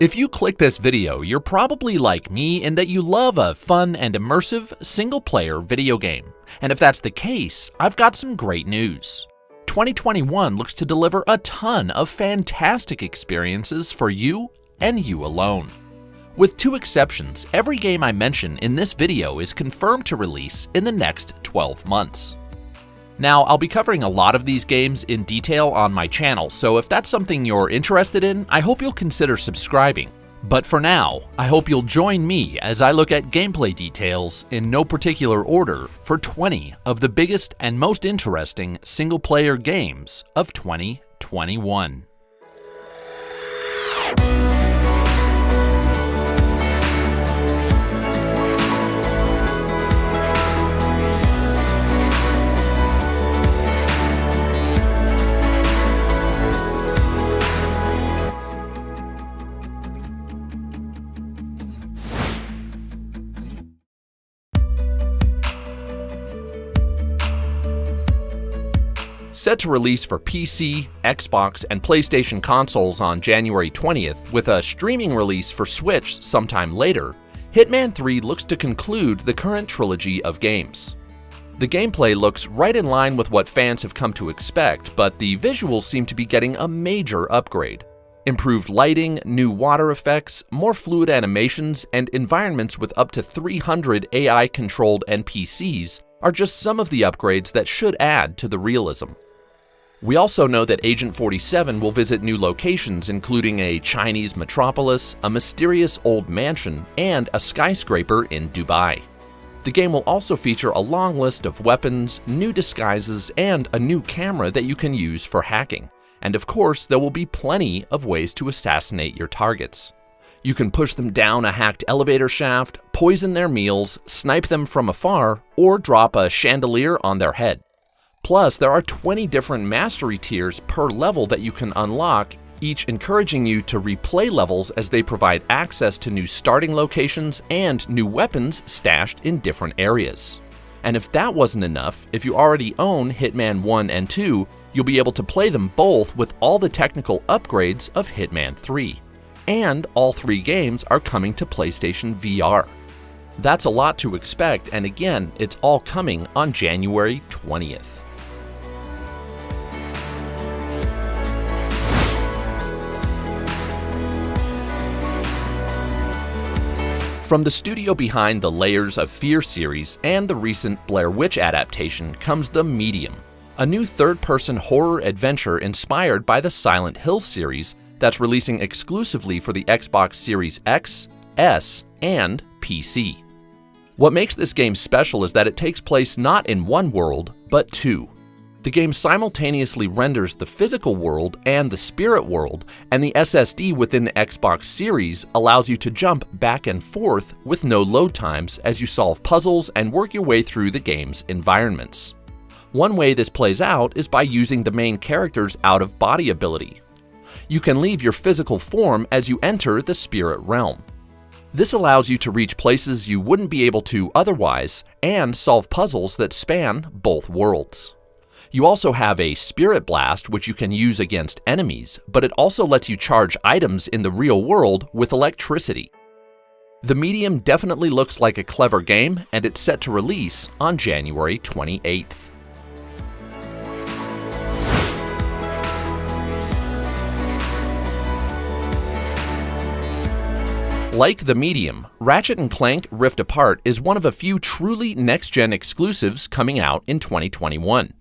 If you click this video, you're probably like me in that you love a fun and immersive single-player video game. And if that's the case, I've got some great news. 2021 looks to deliver a ton of fantastic experiences for you and you alone. With two exceptions, every game I mention in this video is confirmed to release in the next 12 months. Now, I'll be covering a lot of these games in detail on my channel, so if that's something you're interested in, I hope you'll consider subscribing. But for now, I hope you'll join me as I look at gameplay details in no particular order for 20 of the biggest and most interesting single-player games of 2021. Set to release for PC, Xbox, and PlayStation consoles on January 20th, with a streaming release for Switch sometime later, Hitman 3 looks to conclude the current trilogy of games. The gameplay looks right in line with what fans have come to expect, but the visuals seem to be getting a major upgrade. Improved lighting, new water effects, more fluid animations, and environments with up to 300 AI-controlled NPCs are just some of the upgrades that should add to the realism. We also know that Agent 47 will visit new locations including a Chinese metropolis, a mysterious old mansion, and a skyscraper in Dubai. The game will also feature a long list of weapons, new disguises, and a new camera that you can use for hacking. And of course, there will be plenty of ways to assassinate your targets. You can push them down a hacked elevator shaft, poison their meals, snipe them from afar, or drop a chandelier on their head. Plus, there are 20 different mastery tiers per level that you can unlock, each encouraging you to replay levels as they provide access to new starting locations and new weapons stashed in different areas. And if that wasn't enough, if you already own Hitman 1 and 2, you'll be able to play them both with all the technical upgrades of Hitman 3. And all three games are coming to PlayStation VR. That's a lot to expect, and again, it's all coming on January 20th. From the studio behind the Layers of Fear series and the recent Blair Witch adaptation comes The Medium, a new third-person horror adventure inspired by the Silent Hill series that's releasing exclusively for the Xbox Series X, S, and PC. What makes this game special is that it takes place not in one world, but two. The game simultaneously renders the physical world and the spirit world, and the SSD within the Xbox Series allows you to jump back and forth with no load times as you solve puzzles and work your way through the game's environments. One way this plays out is by using the main character's out-of-body ability. You can leave your physical form as you enter the spirit realm. This allows you to reach places you wouldn't be able to otherwise and solve puzzles that span both worlds. You also have a Spirit Blast, which you can use against enemies, but it also lets you charge items in the real world with electricity. The Medium definitely looks like a clever game, and it's set to release on January 28th. Like The Medium, Ratchet and Clank Rift Apart is one of a few truly next-gen exclusives coming out in 2021.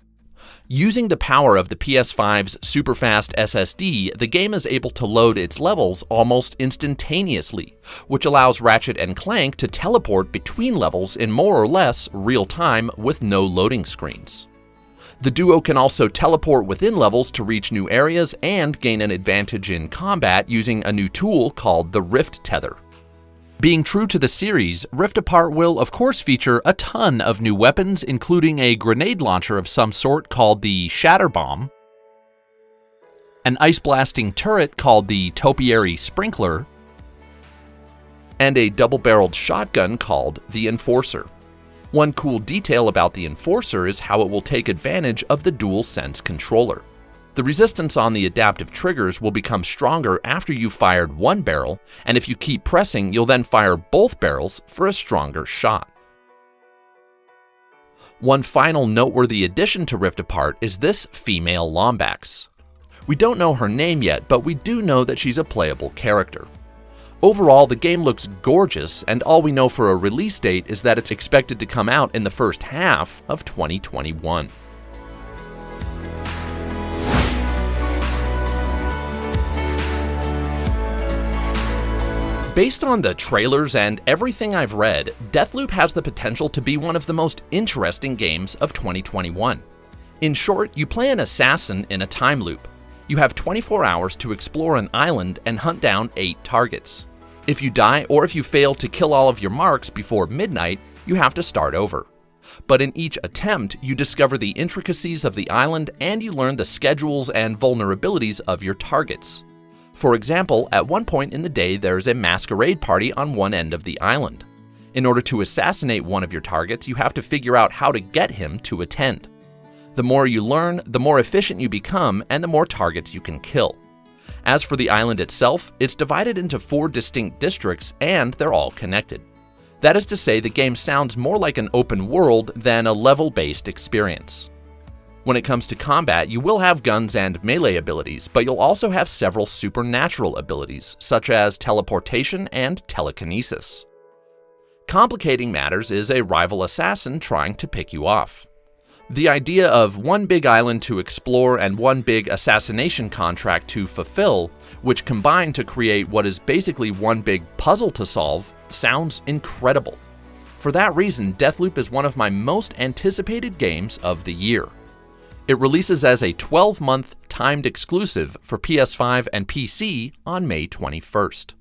Using the power of the PS5's super-fast SSD, the game is able to load its levels almost instantaneously, which allows Ratchet and Clank to teleport between levels in more or less real time with no loading screens. The duo can also teleport within levels to reach new areas and gain an advantage in combat using a new tool called the Rift Tether. Being true to the series, Rift Apart will of course feature a ton of new weapons, including a grenade launcher of some sort called the Shatterbomb, an ice-blasting turret called the Topiary Sprinkler, and a double-barreled shotgun called the Enforcer. One cool detail about the Enforcer is how it will take advantage of the DualSense controller. The resistance on the adaptive triggers will become stronger after you've fired one barrel, and if you keep pressing, you'll then fire both barrels for a stronger shot. One final noteworthy addition to Rift Apart is this female lombax. We don't know her name yet, but we do know that she's a playable character. Overall, the game looks gorgeous, and all we know for a release date is that it's expected to come out in the first half of 2021. Based on the trailers and everything I've read, Deathloop has the potential to be one of the most interesting games of 2021. In short, you play an assassin in a time loop. You have 24 hours to explore an island and hunt down 8 targets. If you die or if you fail to kill all of your marks before midnight, you have to start over. But in each attempt, you discover the intricacies of the island and you learn the schedules and vulnerabilities of your targets. For example, at one point in the day, there's a masquerade party on one end of the island. In order to assassinate one of your targets, you have to figure out how to get him to attend. The more you learn, the more efficient you become, and the more targets you can kill. As for the island itself, it's divided into 4 distinct districts, and they're all connected. That is to say, the game sounds more like an open world than a level-based experience. When it comes to combat, you will have guns and melee abilities, but you'll also have several supernatural abilities, such as teleportation and telekinesis. Complicating matters is a rival assassin trying to pick you off. The idea of one big island to explore and one big assassination contract to fulfill, which combine to create what is basically one big puzzle to solve, sounds incredible. For that reason, Deathloop is one of my most anticipated games of the year. It releases as a 12-month timed exclusive for PS5 and PC on May 21st.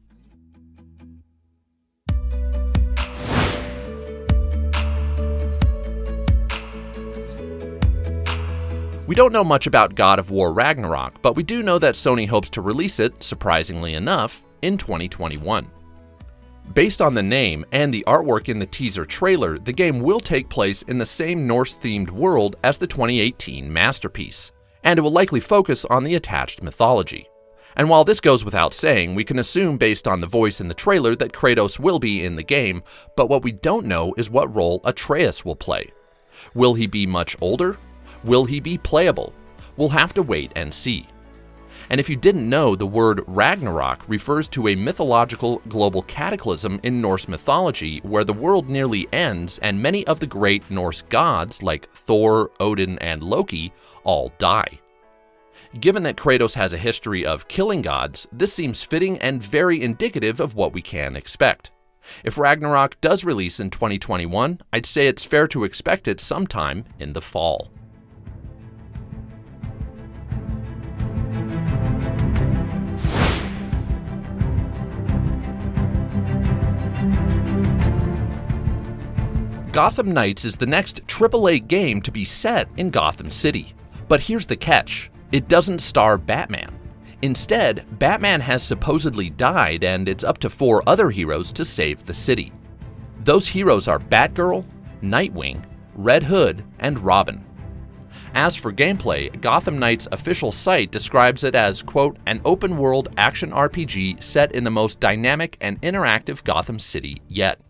We don't know much about God of War Ragnarok, but we do know that Sony hopes to release it, surprisingly enough, in 2021. Based on the name and the artwork in the teaser trailer, the game will take place in the same Norse-themed world as the 2018 masterpiece, and it will likely focus on the attached mythology. And while this goes without saying, we can assume based on the voice in the trailer that Kratos will be in the game, but what we don't know is what role Atreus will play. Will he be much older? Will he be playable? We'll have to wait and see. And if you didn't know, the word Ragnarok refers to a mythological global cataclysm in Norse mythology where the world nearly ends and many of the great Norse gods like Thor, Odin, and Loki all die. Given that Kratos has a history of killing gods, this seems fitting and very indicative of what we can expect. If Ragnarok does release in 2021, I'd say it's fair to expect it sometime in the fall. Gotham Knights is the next AAA game to be set in Gotham City. But here's the catch, it doesn't star Batman. Instead, Batman has supposedly died and it's up to 4 other heroes to save the city. Those heroes are Batgirl, Nightwing, Red Hood, and Robin. As for gameplay, Gotham Knights' official site describes it as, quote, an open-world action RPG set in the most dynamic and interactive Gotham City yet.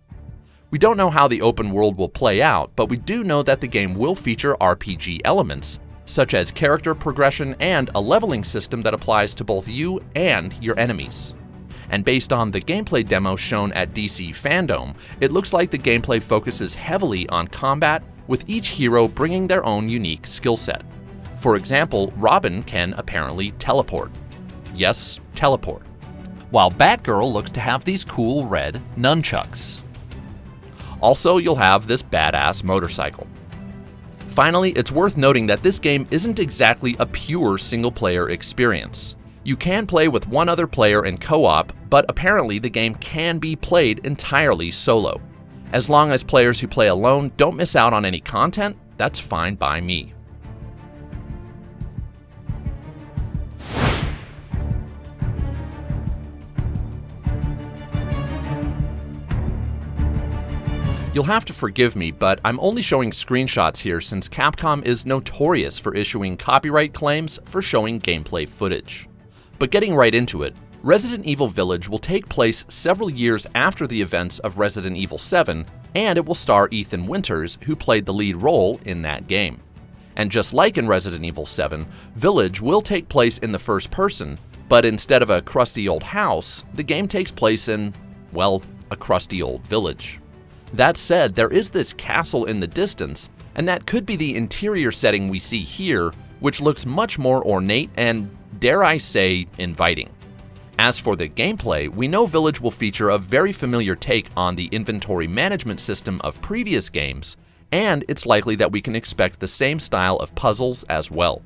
We don't know how the open world will play out, but we do know that the game will feature RPG elements, such as character progression and a leveling system that applies to both you and your enemies. And based on the gameplay demo shown at DC Fandom, it looks like the gameplay focuses heavily on combat, with each hero bringing their own unique skill set. For example, Robin can apparently teleport. Yes, teleport. While Batgirl looks to have these cool red nunchucks. Also, you'll have this badass motorcycle. Finally, it's worth noting that this game isn't exactly a pure single-player experience. You can play with one other player in co-op, but apparently the game can be played entirely solo. As long as players who play alone don't miss out on any content, that's fine by me. You'll have to forgive me, but I'm only showing screenshots here since Capcom is notorious for issuing copyright claims for showing gameplay footage. But getting right into it, Resident Evil Village will take place several years after the events of Resident Evil 7, and it will star Ethan Winters, who played the lead role in that game. And just like in Resident Evil 7, Village will take place in the first person, but instead of a crusty old house, the game takes place in, well, a crusty old village. That said, there is this castle in the distance, and that could be the interior setting we see here, which looks much more ornate and, dare I say, inviting. As for the gameplay, we know Village will feature a very familiar take on the inventory management system of previous games, and it's likely that we can expect the same style of puzzles as well.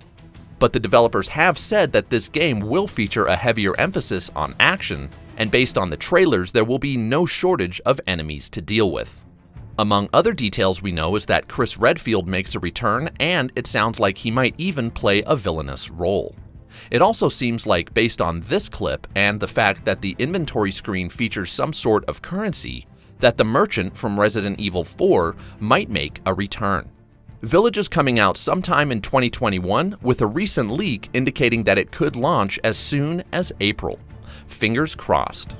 But the developers have said that this game will feature a heavier emphasis on action, and based on the trailers, there will be no shortage of enemies to deal with. Among other details we know is that Chris Redfield makes a return, and it sounds like he might even play a villainous role. It also seems like, based on this clip and the fact that the inventory screen features some sort of currency, that the merchant from Resident Evil 4 might make a return. Village is coming out sometime in 2021, with a recent leak indicating that it could launch as soon as April. Fingers crossed.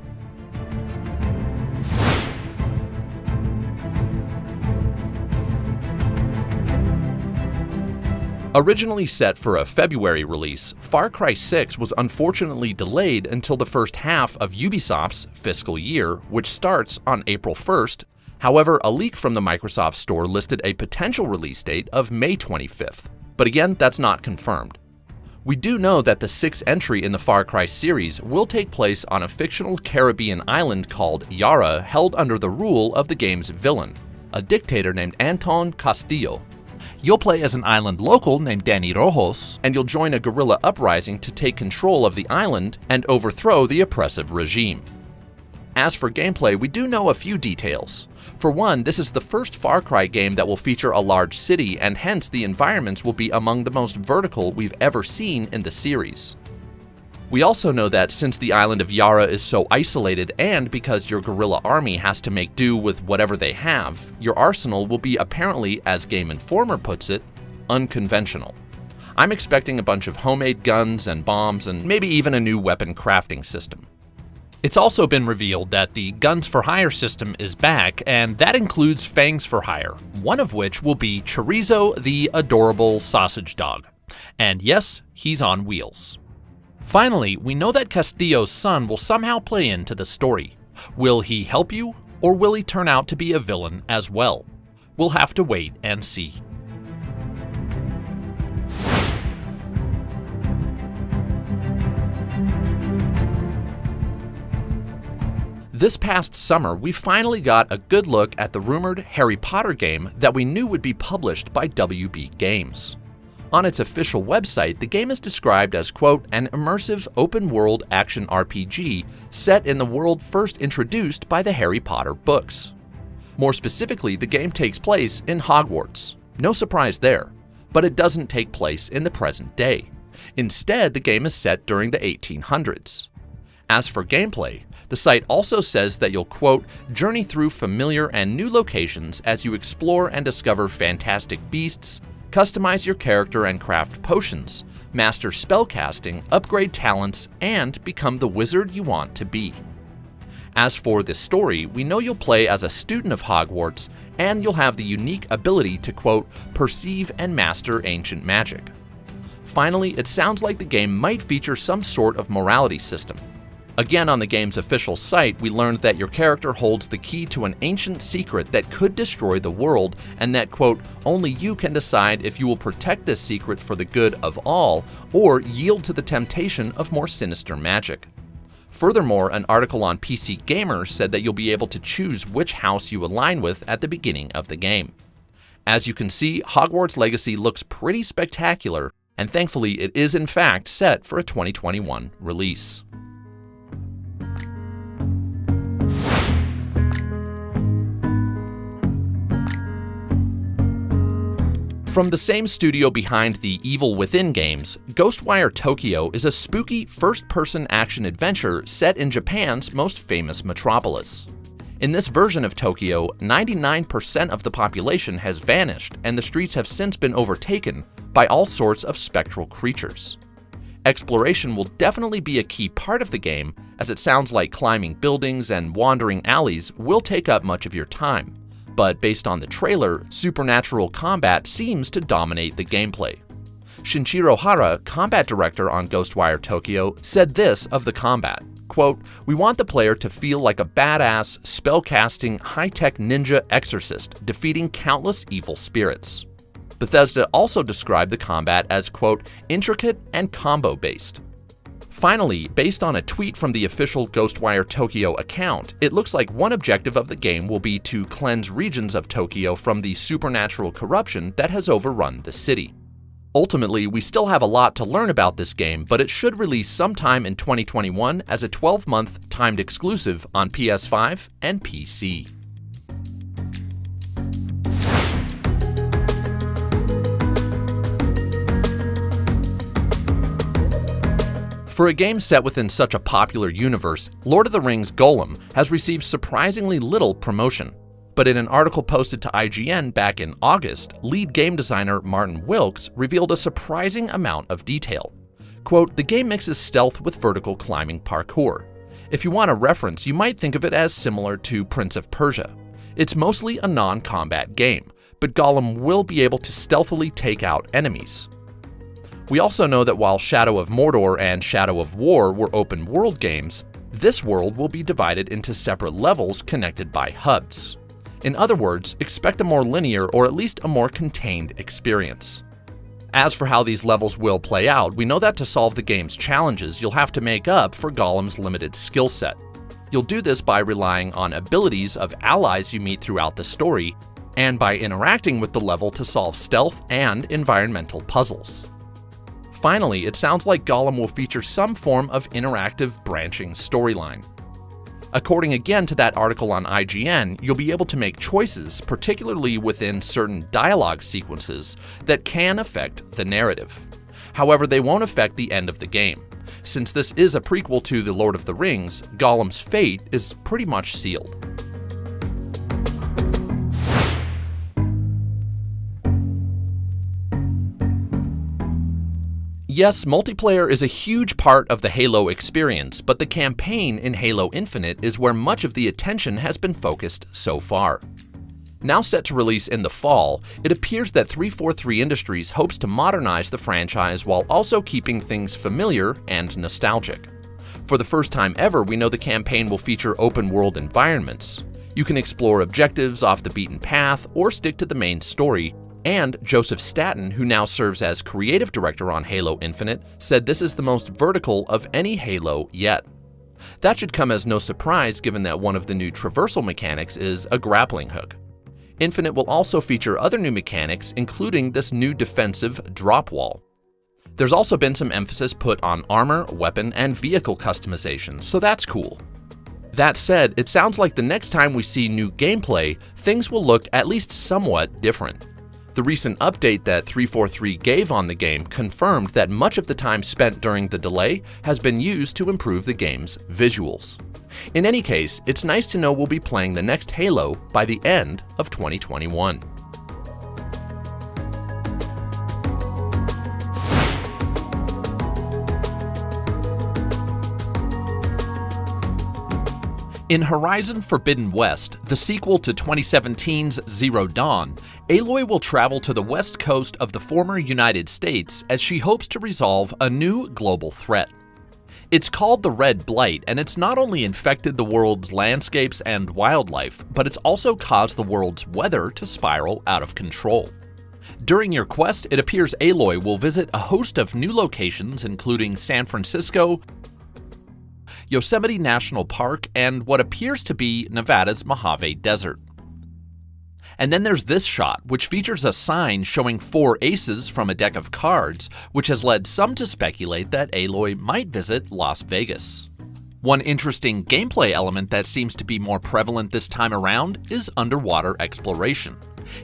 Originally set for a February release, Far Cry 6 was unfortunately delayed until the first half of Ubisoft's fiscal year, which starts on April 1st. However, a leak from the Microsoft Store listed a potential release date of May 25th, but again, that's not confirmed. We do know that the sixth entry in the Far Cry series will take place on a fictional Caribbean island called Yara, held under the rule of the game's villain, a dictator named Antón Castillo. You'll play as an island local named Danny Rojos, and you'll join a guerrilla uprising to take control of the island and overthrow the oppressive regime. As for gameplay, we do know a few details. For one, this is the first Far Cry game that will feature a large city, and hence the environments will be among the most vertical we've ever seen in the series. We also know that since the island of Yara is so isolated, and because your guerrilla army has to make do with whatever they have, your arsenal will be apparently, as Game Informer puts it, unconventional. I'm expecting a bunch of homemade guns and bombs, and maybe even a new weapon crafting system. It's also been revealed that the Guns for Hire system is back, and that includes Fangs for Hire, one of which will be Chorizo the adorable sausage dog. And yes, he's on wheels. Finally, we know that Castillo's son will somehow play into the story. Will he help you, or will he turn out to be a villain as well? We'll have to wait and see. This past summer, we finally got a good look at the rumored Harry Potter game that we knew would be published by WB Games. On its official website, the game is described as, quote, an immersive open-world action RPG set in the world first introduced by the Harry Potter books. More specifically, the game takes place in Hogwarts. No surprise there, but it doesn't take place in the present day. Instead, the game is set during the 1800s. As for gameplay, the site also says that you'll, quote, journey through familiar and new locations as you explore and discover fantastic beasts, customize your character and craft potions, master spellcasting, upgrade talents, and become the wizard you want to be. As for the story, we know you'll play as a student of Hogwarts, and you'll have the unique ability to, quote, perceive and master ancient magic. Finally, it sounds like the game might feature some sort of morality system. Again, on the game's official site, we learned that your character holds the key to an ancient secret that could destroy the world, and that, quote, only you can decide if you will protect this secret for the good of all, or yield to the temptation of more sinister magic. Furthermore, an article on PC Gamer said that you'll be able to choose which house you align with at the beginning of the game. As you can see, Hogwarts Legacy looks pretty spectacular, and thankfully it is in fact set for a 2021 release. From the same studio behind the Evil Within games, GHOSTWIRE TOKfYO is a spooky first-person action adventure set in Japan's most famous metropolis. In this version of Tokyo, 99% of the population has vanished, and the streets have since been overtaken by all sorts of spectral creatures. Exploration will definitely be a key part of the game, as it sounds like climbing buildings and wandering alleys will take up much of your time, but based on the trailer, supernatural combat seems to dominate the gameplay. Shinichiro Hara, combat director on GHOSTWIRE TOKfYO, said this of the combat, quote, "We want the player to feel like a badass, spellcasting, high-tech ninja exorcist defeating countless evil spirits." Bethesda also described the combat as, quote, "intricate and combo-based." Finally, based on a tweet from the official GHOSTWIRE TOKfYO account, it looks like one objective of the game will be to cleanse regions of Tokyo from the supernatural corruption that has overrun the city. Ultimately, we still have a lot to learn about this game, but it should release sometime in 2021 as a 12-month timed exclusive on PS5 and PC. For a game set within such a popular universe, Lord of the Rings Gollum has received surprisingly little promotion. But in an article posted to IGN back in August, lead game designer Martin Wilkes revealed a surprising amount of detail. Quote, "The game mixes stealth with vertical climbing parkour. If you want a reference, you might think of it as similar to Prince of Persia. It's mostly a non-combat game, but Gollum will be able to stealthily take out enemies. We also know that while Shadow of Mordor and Shadow of War were open-world games, this world will be divided into separate levels connected by hubs. In other words, expect a more linear or at least a more contained experience. As for how these levels will play out, we know that to solve the game's challenges, you'll have to make up for Gollum's limited skill set. You'll do this by relying on abilities of allies you meet throughout the story, and by interacting with the level to solve stealth and environmental puzzles. Finally, it sounds like Gollum will feature some form of interactive branching storyline. According again to that article on IGN, you'll be able to make choices, particularly within certain dialogue sequences, that can affect the narrative. However, they won't affect the end of the game. Since this is a prequel to The Lord of the Rings, Gollum's fate is pretty much sealed. Yes, multiplayer is a huge part of the Halo experience, but the campaign in Halo Infinite is where much of the attention has been focused so far. Now set to release in the fall, it appears that 343 Industries hopes to modernize the franchise while also keeping things familiar and nostalgic. For the first time ever, we know the campaign will feature open-world environments. You can explore objectives off the beaten path or stick to the main story. And Joseph Staten, who now serves as creative director on Halo Infinite, said this is the most vertical of any Halo yet. That should come as no surprise given that one of the new traversal mechanics is a grappling hook. Infinite will also feature other new mechanics, including this new defensive drop wall. There's also been some emphasis put on armor, weapon, and vehicle customization, so that's cool. That said, it sounds like the next time we see new gameplay, things will look at least somewhat different. The recent update that 343 gave on the game confirmed that much of the time spent during the delay has been used to improve the game's visuals. In any case, it's nice to know we'll be playing the next Halo by the end of 2021. In Horizon Forbidden West, the sequel to 2017's Zero Dawn, Aloy will travel to the west coast of the former United States as she hopes to resolve a new global threat. It's called the Red Blight, and it's not only infected the world's landscapes and wildlife, but it's also caused the world's weather to spiral out of control. During your quest, it appears Aloy will visit a host of new locations, including San Francisco, Yosemite National Park, and what appears to be Nevada's Mojave Desert. And then there's this shot, which features a sign showing 4 aces from a deck of cards, which has led some to speculate that Aloy might visit Las Vegas. One interesting gameplay element that seems to be more prevalent this time around is underwater exploration.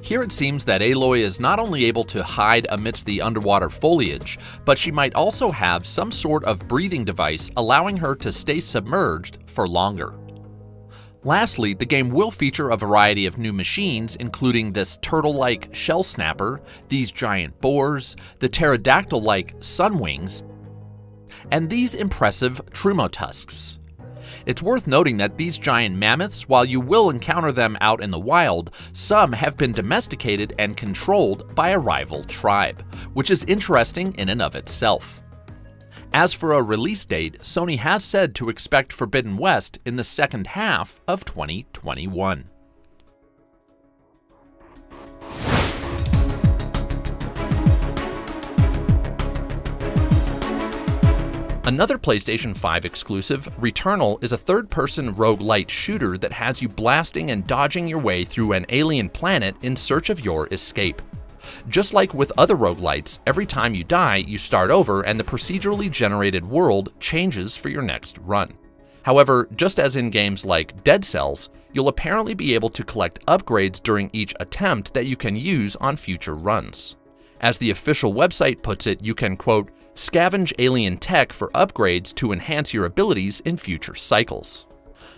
Here it seems that Aloy is not only able to hide amidst the underwater foliage, but she might also have some sort of breathing device allowing her to stay submerged for longer. Lastly, the game will feature a variety of new machines, including this turtle-like shell snapper, these giant boars, the pterodactyl-like sunwings, and these impressive trumotusks. It's worth noting that these giant mammoths, while you will encounter them out in the wild, some have been domesticated and controlled by a rival tribe, which is interesting in and of itself. As for a release date, Sony has said to expect Forbidden West in the second half of 2021. Another PlayStation 5 exclusive, Returnal, is a third-person roguelite shooter that has you blasting and dodging your way through an alien planet in search of your escape. Just like with other roguelites, every time you die, you start over and the procedurally generated world changes for your next run. However, just as in games like Dead Cells, you'll apparently be able to collect upgrades during each attempt that you can use on future runs. As the official website puts it, you can, quote, scavenge alien tech for upgrades to enhance your abilities in future cycles.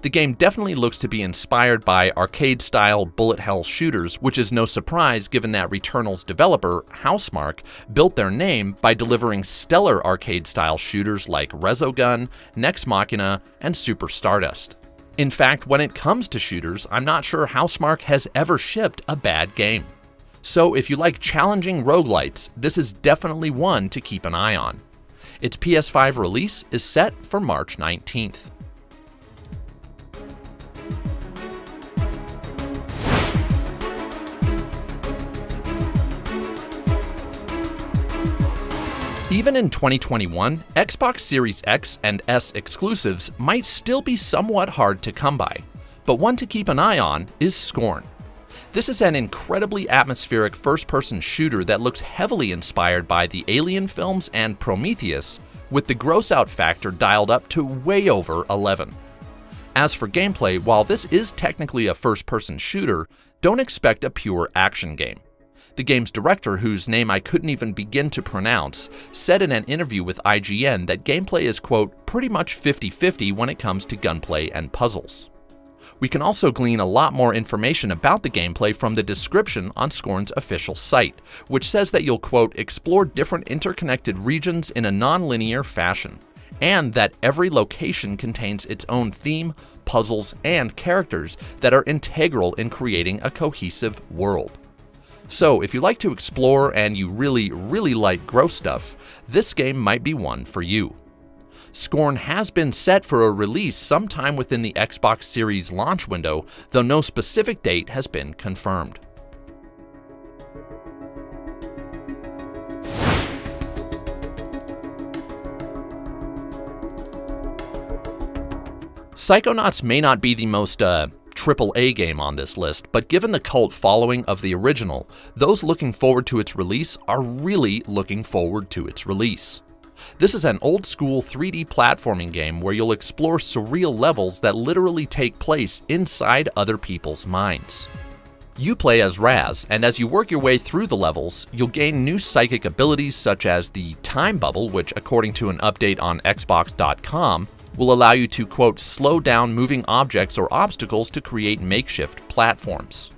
The game definitely looks to be inspired by arcade-style bullet hell shooters, which is no surprise given that Returnal's developer, Housemarque, built their name by delivering stellar arcade-style shooters like Resogun, Nex Machina, and Super Stardust. In fact, when it comes to shooters, I'm not sure Housemarque has ever shipped a bad game. So if you like challenging roguelites, this is definitely one to keep an eye on. Its PS5 release is set for March 19th. Even in 2021, Xbox Series X and S exclusives might still be somewhat hard to come by, but one to keep an eye on is SCORN. This is an incredibly atmospheric first-person shooter that looks heavily inspired by the Alien films and Prometheus, with the gross-out factor dialed up to way over 11. As for gameplay, while this is technically a first-person shooter, don't expect a pure action game. The game's director, whose name I couldn't even begin to pronounce, said in an interview with IGN that gameplay is, quote, pretty much 50-50 when it comes to gunplay and puzzles. We can also glean a lot more information about the gameplay from the description on SCORN's official site, which says that you'll, quote, explore different interconnected regions in a non-linear fashion, and that every location contains its own theme, puzzles, and characters that are integral in creating a cohesive world. So if you like to explore and you really like gross stuff, this game might be one for you. SCORN has been set for a release sometime within the Xbox Series launch window, though no specific date has been confirmed. Psychonauts may not be the most AAA game on this list, but given the cult following of the original, those looking forward to its release are really looking forward to its release. This is an old-school 3D platforming game where you'll explore surreal levels that literally take place inside other people's minds. You play as Raz, and as you work your way through the levels, you'll gain new psychic abilities such as the Time Bubble, which according to an update on Xbox.com, will allow you to, quote, slow down moving objects or obstacles to create makeshift platforms.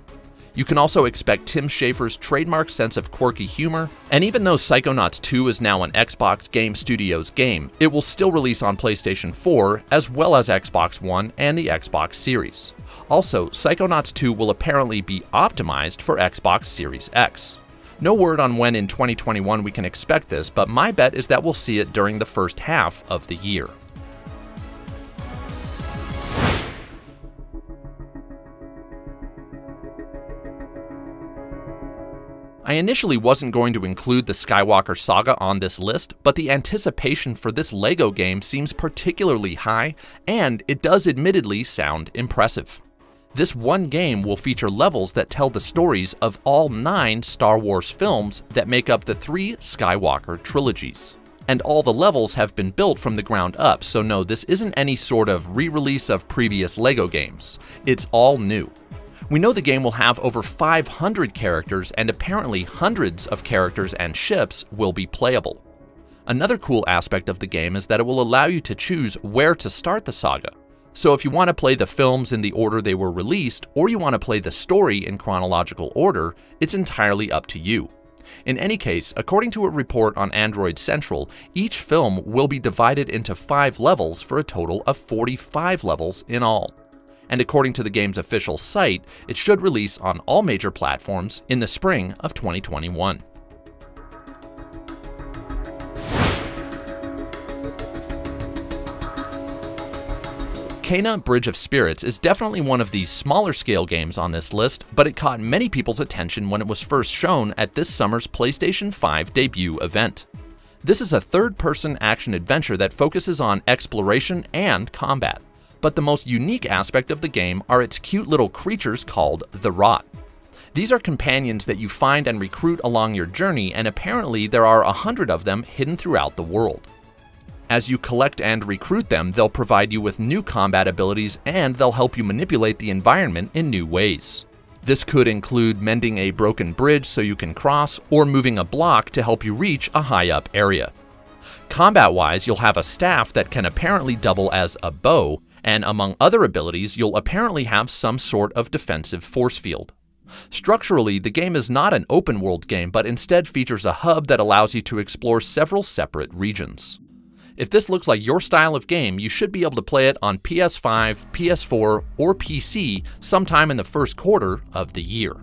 You can also expect Tim Schafer's trademark sense of quirky humor, and even though Psychonauts 2 is now an Xbox Game Studios game, it will still release on PlayStation 4 as well as Xbox One and the Xbox Series. Also, Psychonauts 2 will apparently be optimized for Xbox Series X. No word on when in 2021 we can expect this, but my bet is that we'll see it during the first half of the year. I initially wasn't going to include the Skywalker saga on this list, but the anticipation for this LEGO game seems particularly high, and it does admittedly sound impressive. This one game will feature levels that tell the stories of all 9 Star Wars films that make up the 3 Skywalker trilogies. And all the levels have been built from the ground up, so no, this isn't any sort of re-release of previous LEGO games. It's all new. We know the game will have over 500 characters, and apparently hundreds of characters and ships will be playable. Another cool aspect of the game is that it will allow you to choose where to start the saga. So if you want to play the films in the order they were released, or you want to play the story in chronological order, it's entirely up to you. In any case, according to a report on Android Central, each film will be divided into 5 levels for a total of 45 levels in all. And according to the game's official site, it should release on all major platforms in the spring of 2021. Kena Bridge of Spirits is definitely one of the smaller scale games on this list, but it caught many people's attention when it was first shown at this summer's PlayStation 5 debut event. This is a third-person action-adventure that focuses on exploration and combat, but the most unique aspect of the game are its cute little creatures called the Rot. These are companions that you find and recruit along your journey, and apparently there are 100 of them hidden throughout the world. As you collect and recruit them, they'll provide you with new combat abilities and they'll help you manipulate the environment in new ways. This could include mending a broken bridge so you can cross, or moving a block to help you reach a high-up area. Combat-wise, you'll have a staff that can apparently double as a bow, and among other abilities, you'll apparently have some sort of defensive force field. Structurally, the game is not an open-world game, but instead features a hub that allows you to explore several separate regions. If this looks like your style of game, you should be able to play it on PS5, PS4, or PC sometime in the first quarter of the year.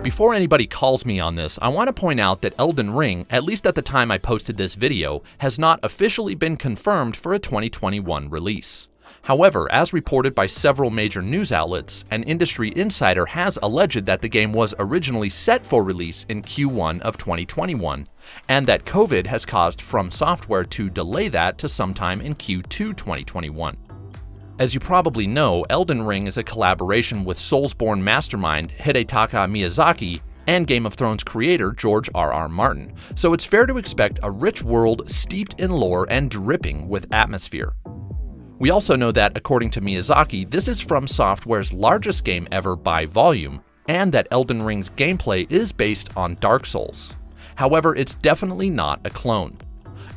Before anybody calls me on this, I want to point out that Elden Ring, at least at the time I posted this video, has not officially been confirmed for a 2021 release. However, as reported by several major news outlets, an industry insider has alleged that the game was originally set for release in Q1 of 2021, and that COVID has caused From Software to delay that to sometime in Q2 2021. As you probably know, Elden Ring is a collaboration with Soulsborne mastermind Hidetaka Miyazaki and Game of Thrones creator George R.R. Martin, so it's fair to expect a rich world steeped in lore and dripping with atmosphere. We also know that, according to Miyazaki, this is From Software's largest game ever by volume, and that Elden Ring's gameplay is based on Dark Souls. However, it's definitely not a clone.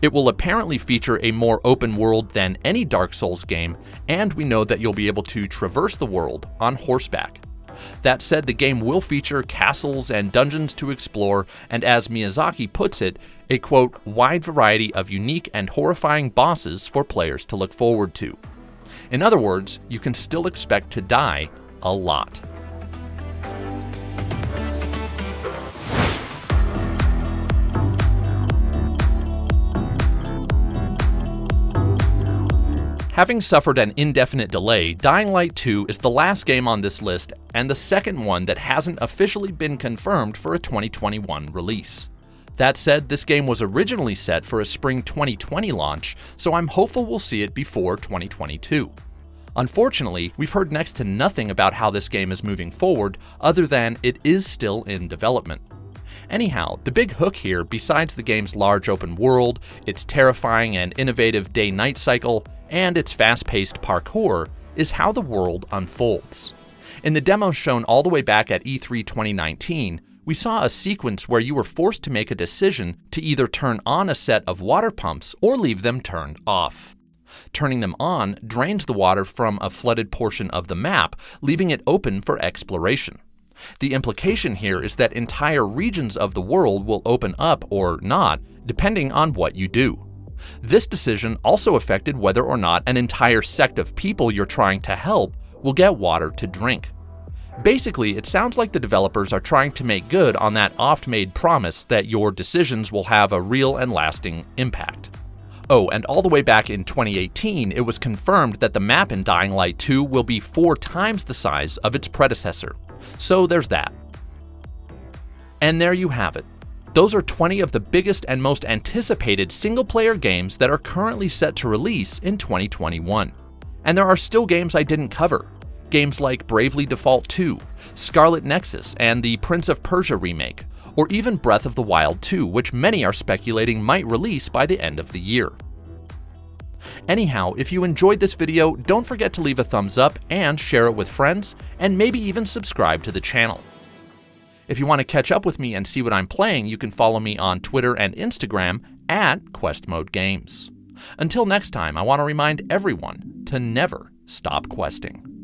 It will apparently feature a more open world than any Dark Souls game, and we know that you'll be able to traverse the world on horseback. That said, the game will feature castles and dungeons to explore, and as Miyazaki puts it, a quote, wide variety of unique and horrifying bosses for players to look forward to. In other words, you can still expect to die a lot. Having suffered an indefinite delay, Dying Light 2 is the last game on this list and the second one that hasn't officially been confirmed for a 2021 release. That said, this game was originally set for a spring 2020 launch, so I'm hopeful we'll see it before 2022. Unfortunately, we've heard next to nothing about how this game is moving forward, other than it is still in development. Anyhow, the big hook here, besides the game's large open world, its terrifying and innovative day-night cycle, and its fast-paced parkour, is how the world unfolds. In the demo shown all the way back at E3 2019, we saw a sequence where you were forced to make a decision to either turn on a set of water pumps or leave them turned off. Turning them on drains the water from a flooded portion of the map, leaving it open for exploration. The implication here is that entire regions of the world will open up or not, depending on what you do. This decision also affected whether or not an entire sect of people you're trying to help will get water to drink. Basically, it sounds like the developers are trying to make good on that oft-made promise that your decisions will have a real and lasting impact. Oh, and all the way back in 2018, it was confirmed that the map in Dying Light 2 will be 4 times the size of its predecessor. So there's that. And there you have it. Those are 20 of the biggest and most anticipated single-player games that are currently set to release in 2021. And there are still games I didn't cover. Games like Bravely Default 2, Scarlet Nexus, and the Prince of Persia remake, or even Breath of the Wild 2, which many are speculating might release by the end of the year. Anyhow, if you enjoyed this video, don't forget to leave a thumbs up and share it with friends, and maybe even subscribe to the channel. If you want to catch up with me and see what I'm playing, you can follow me on Twitter and Instagram at Quest Mode Games. Until next time, I want to remind everyone to never stop questing.